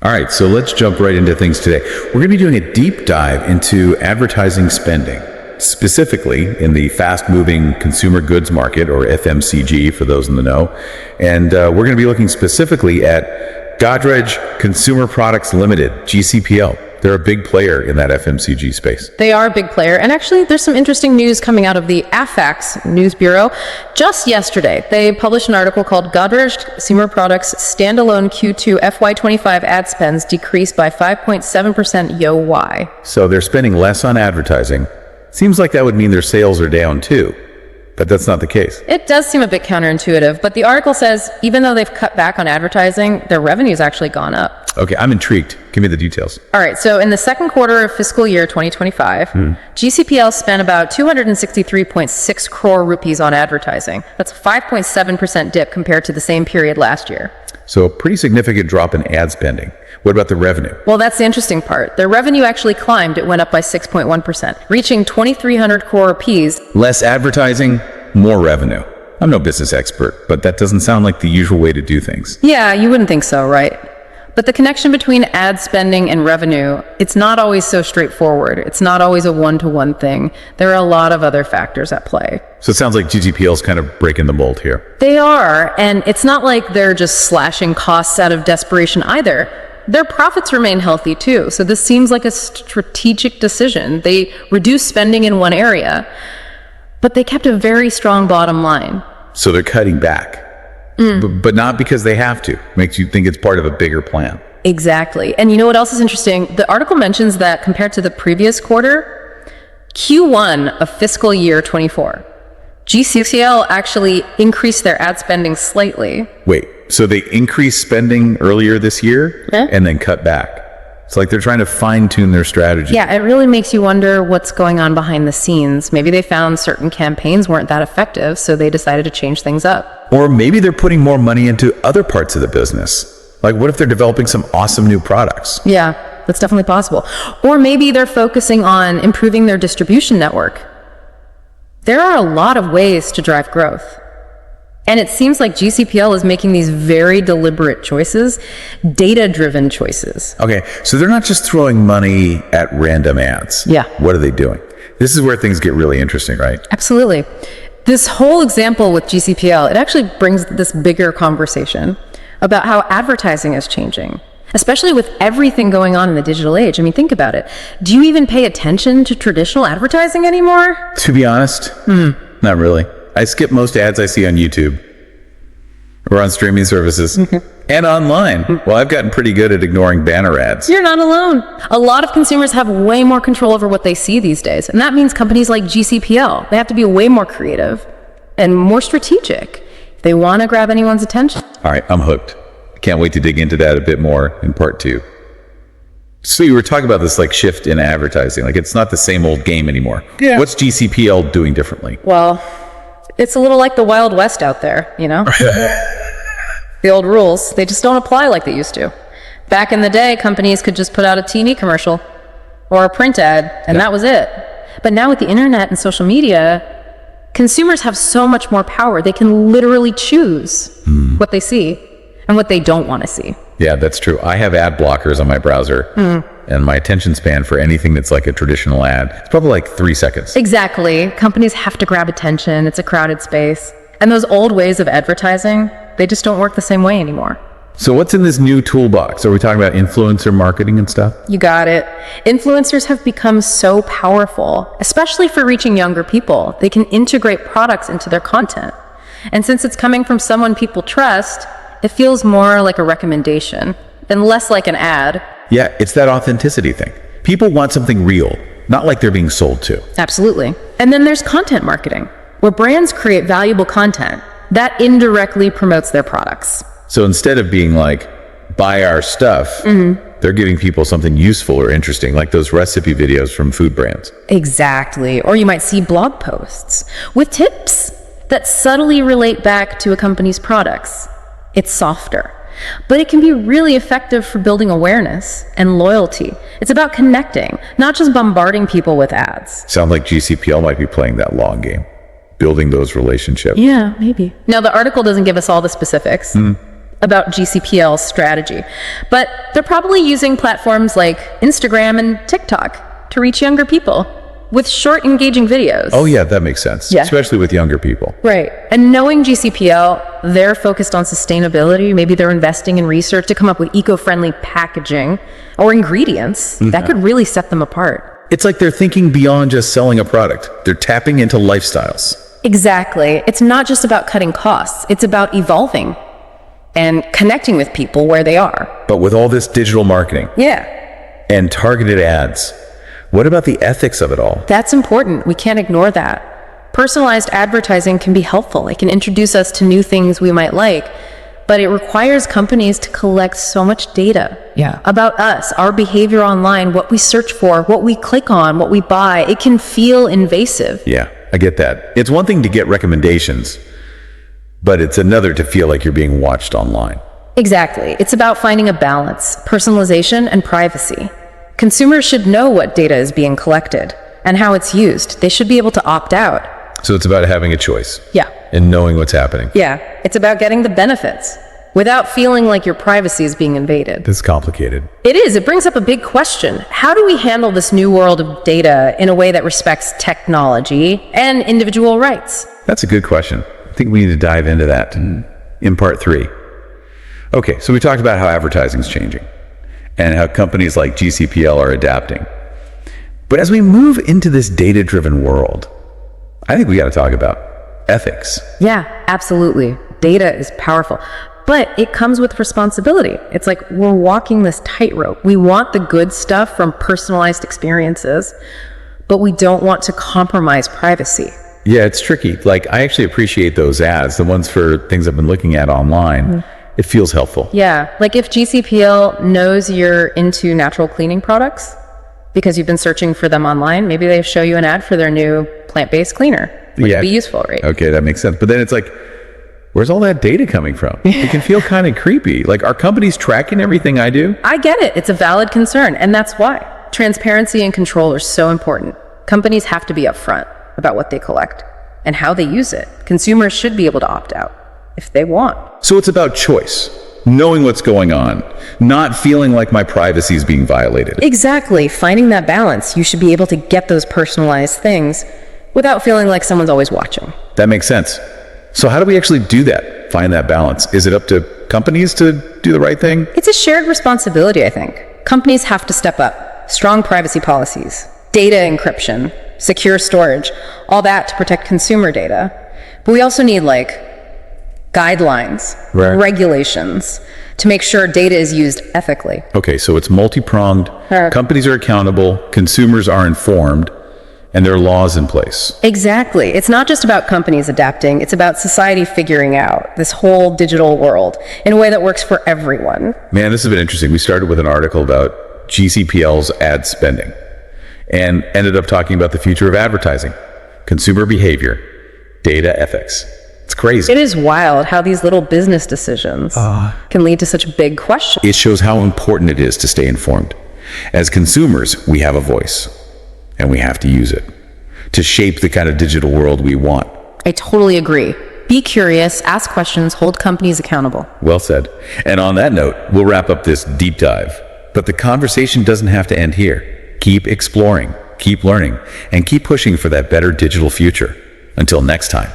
All right, so let's jump right into things today. We're going to be doing a deep dive into advertising spending, specifically in the fast-moving consumer goods market, or FMCG for those in the know. And we're going to be looking specifically at Godrej Consumer Products Limited, GCPL. They're a big player in that FMCG space. They are a big player. And actually, there's some interesting news coming out of the AFAX News Bureau. Just yesterday, they published an article called Godrej Consumer Products Standalone Q2 FY25 ad spends decreased by 5.7% YoY. So they're spending less on advertising. Seems like that would mean their sales are down too. But that's not the case. It does seem a bit counterintuitive, but the article says even though they've cut back on advertising, their revenue's actually gone up. Okay, I'm intrigued. Give me the details. All right, so in the second quarter of fiscal year 2025, GCPL spent about 263.6 crore rupees on advertising. That's a 5.7% dip compared to the same period last year. So a pretty significant drop in ad spending. What about the revenue? Well, that's the interesting part. Their revenue actually climbed. It went up by 6.1%, reaching 2,300 crore rupees. Less advertising, more revenue. I'm no business expert, but that doesn't sound like the usual way to do things. Yeah, you wouldn't think so, right? But the connection between ad spending and revenue, it's not always so straightforward. It's not always a one-to-one thing. There are a lot of other factors at play. So it sounds like GCPL's kind of breaking the mold here. They are, and it's not like they're just slashing costs out of desperation either. Their profits remain healthy too, so this seems like a strategic decision. They reduced spending in one area, but they kept a very strong bottom line. So they're cutting back. But not because they have to. Makes you think it's part of a bigger plan. Exactly. And you know what else is interesting? The article mentions that compared to the previous quarter, Q1 of fiscal year 24, GCPL actually increased their ad spending slightly. Wait, so they increased spending earlier this year and then cut back. It's like they're trying to fine-tune their strategy. Yeah, it really makes you wonder what's going on behind the scenes. Maybe they found certain campaigns weren't that effective, so they decided to change things up. Or maybe they're putting more money into other parts of the business. Like, what if they're developing some awesome new products? Yeah, that's definitely possible. Or maybe they're focusing on improving their distribution network. There are a lot of ways to drive growth. And it seems like GCPL is making these very deliberate choices, data-driven choices. Okay, so they're not just throwing money at random ads. Yeah. What are they doing? This is where things get really interesting, right? Absolutely. This whole example with GCPL, it actually brings this bigger conversation about how advertising is changing, especially with everything going on in the digital age. I mean, think about it. Do you even pay attention to traditional advertising anymore? To be honest, not really. I skip most ads I see on YouTube or on streaming services and online. Well, I've gotten pretty good at ignoring banner ads. You're not alone. A lot of consumers have way more control over what they see these days. And that means companies like GCPL, they have to be way more creative and more strategic if they want to grab anyone's attention. All right, I'm hooked. Can't wait to dig into that a bit more in part 2. So you were talking about this like shift in advertising. Like, it's not the same old game anymore. Yeah. What's GCPL doing differently? Well, it's a little like the Wild West out there, you know? The old rules, they just don't apply like they used to. Back in the day, companies could just put out a TV commercial or a print ad, and that was it. But now with the internet and social media, consumers have so much more power. They can literally choose what they see and what they don't want to see. Yeah, that's true. I have ad blockers on my browser, and my attention span for anything that's like a traditional ad, it's probably like 3 seconds. Exactly. Companies have to grab attention. It's a crowded space. And those old ways of advertising, they just don't work the same way anymore. So what's in this new toolbox? Are we talking about influencer marketing and stuff? You got it. Influencers have become so powerful, especially for reaching younger people. They can integrate products into their content. And since it's coming from someone people trust, it feels more like a recommendation and less like an ad. Yeah, it's that authenticity thing. People want something real, not like they're being sold to. Absolutely. And then there's content marketing, where brands create valuable content that indirectly promotes their products. So instead of being like, buy our stuff, they're giving people something useful or interesting, like those recipe videos from food brands. Exactly. Or you might see blog posts with tips that subtly relate back to a company's products. It's softer, but it can be really effective for building awareness and loyalty. It's about connecting, not just bombarding people with ads. Sounds like GCPL might be playing that long game, building those relationships. Yeah, maybe. Now, the article doesn't give us all the specifics. about GCPL's strategy. But they're probably using platforms like Instagram and TikTok to reach younger people with short, engaging videos. Oh yeah, that makes sense. Yeah. Especially with younger people. Right. And knowing GCPL, they're focused on sustainability. Maybe they're investing in research to come up with eco-friendly packaging or ingredients that could really set them apart. It's like they're thinking beyond just selling a product. They're tapping into lifestyles. Exactly. It's not just about cutting costs. It's about evolving and connecting with people where they are. But with all this digital marketing Yeah. and targeted ads, what about the ethics of it all? That's important. We can't ignore that. Personalized advertising can be helpful. It can introduce us to new things we might like, but it requires companies to collect so much data about us, our behavior online, what we search for, what we click on, what we buy. It can feel invasive. Yeah, I get that. It's one thing to get recommendations, but it's another to feel like you're being watched online. Exactly. It's about finding a balance, personalization and privacy. Consumers should know what data is being collected and how it's used. They should be able to opt out. So it's about having a choice. Yeah. And knowing what's happening. Yeah. It's about getting the benefits without feeling like your privacy is being invaded. It's complicated. It is. It brings up a big question. How do we handle this new world of data in a way that respects technology and individual rights? That's a good question. I think we need to dive into that in part 3. Okay, so we talked about how advertising is changing and how companies like GCPL are adapting. But as we move into this data-driven world, I think we got to talk about ethics. Yeah, absolutely. Data is powerful, but it comes with responsibility. It's like we're walking this tightrope. We want the good stuff from personalized experiences, but we don't want to compromise privacy. Yeah, it's tricky. Like, I actually appreciate those ads, the ones for things I've been looking at online. It feels helpful. Yeah, like if GCPL knows you're into natural cleaning products because you've been searching for them online, maybe they show you an ad for their new plant-based cleaner, which would be useful, right? Okay, that makes sense. But then it's like, where's all that data coming from? It can feel kind of creepy. Like, are companies tracking everything I do? I get it. It's a valid concern, and that's why. Transparency and control are so important. Companies have to be upfront about what they collect and how they use it. Consumers should be able to opt out if they want. So it's about choice, knowing what's going on, not feeling like my privacy is being violated. Exactly. Finding that balance. You should be able to get those personalized things without feeling like someone's always watching. That makes sense. So how do we actually do that? Find that balance? Is it up to companies to do the right thing? It's a shared responsibility, I think. Companies have to step up. Strong privacy policies, data encryption, secure storage, all that to protect consumer data. But we also need guidelines, regulations to make sure data is used ethically. Okay, so it's multi-pronged. Companies are accountable, consumers are informed, and there are laws in place. Exactly. It's not just about companies adapting, it's about society figuring out this whole digital world in a way that works for everyone. Man, this has been interesting. We started with an article about GCPL's ad spending and ended up talking about the future of advertising, consumer behavior, data ethics. It's crazy. It is wild how these little business decisions can lead to such big questions. It shows how important it is to stay informed. As consumers, we have a voice, and we have to use it to shape the kind of digital world we want. I totally agree. Be curious, ask questions, hold companies accountable. Well said. And on that note, we'll wrap up this deep dive. But the conversation doesn't have to end here. Keep exploring, keep learning, and keep pushing for that better digital future. Until next time.